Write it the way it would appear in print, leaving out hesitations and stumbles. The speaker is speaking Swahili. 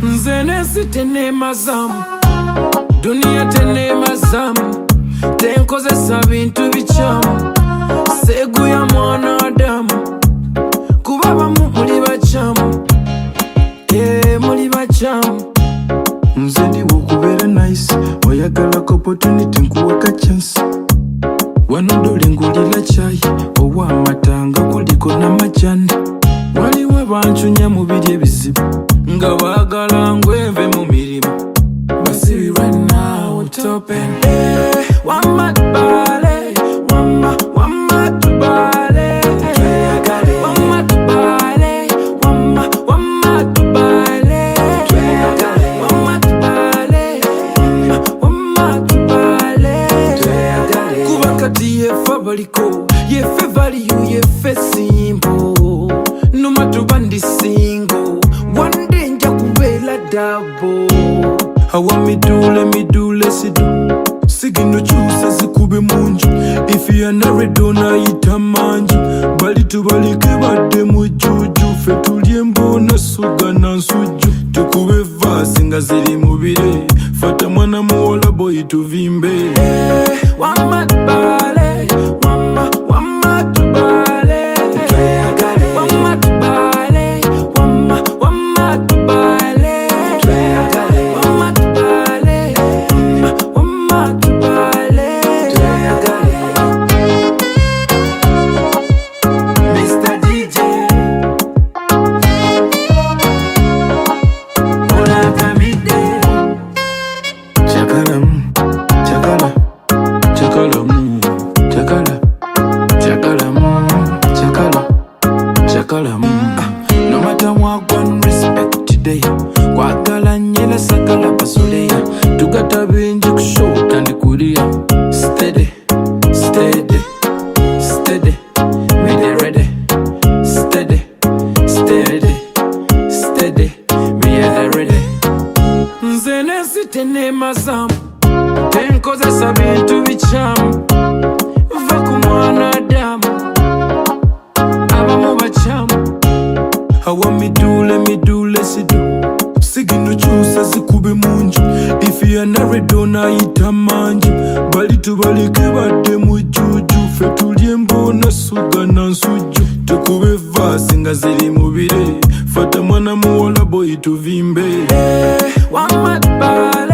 Nzenesi tenema zamu, dunia tenema zamu, tenkozesa bintu bichamu, segu ya mwanadamu, kuba bamu muli bachamu, muli bachamu. Nze ndiwo okubeera nice, oyagalako opportunity nkuwaka chance. Wano dole ngulira chai, owa amata nga kuliko n'amajani. Waliwo banchunya mu biri ebizibu, nga baagala ngweve mu mirimu. Basibi right now topen, wama tubale, wama tubale, wama tubale, wama tubale, wama tubale, wama tubale. Kuba kati yefe baliko, yefe value, yefe simple. Numa tuba ndi single, one day nja kubeera double. Hawa midule sidu, sigino chusa zikube munju. If you are not onayita manju, bali tubalike badde mujuju. Fe tulye mbona suga na nsuju, tukube vasi nga ziri mubire. Fata mwana muwola boy tuvimbe. Wama tubale, wama tubale, wama tubale, wama tubale, wama tubale, wama tubale. Mr. DJ, Ola Kamide. Chakala chakala, chakala chakala, chakala chakala, chakala No matter what, one respect today. Kwagala nyela sakala basoleya, tugata bingi kushota ndi kulia. Steady, steady, steady, me dey ready. Steady, steady, steady, me dey ready. Nzenesi tenema zamu, tenkozesa bintu bichamu, va ku mwanadamu, abamu bachamu. Hawa midule sidu, sigino chusa zikube munju. If you are not onayita manju, bali tubalike badde mujuju. Fe tulye mbona suga na nsuju, tukube vasi nga ziri mubire. Fata mwana muwola boy tuvimbe. Wama tubale,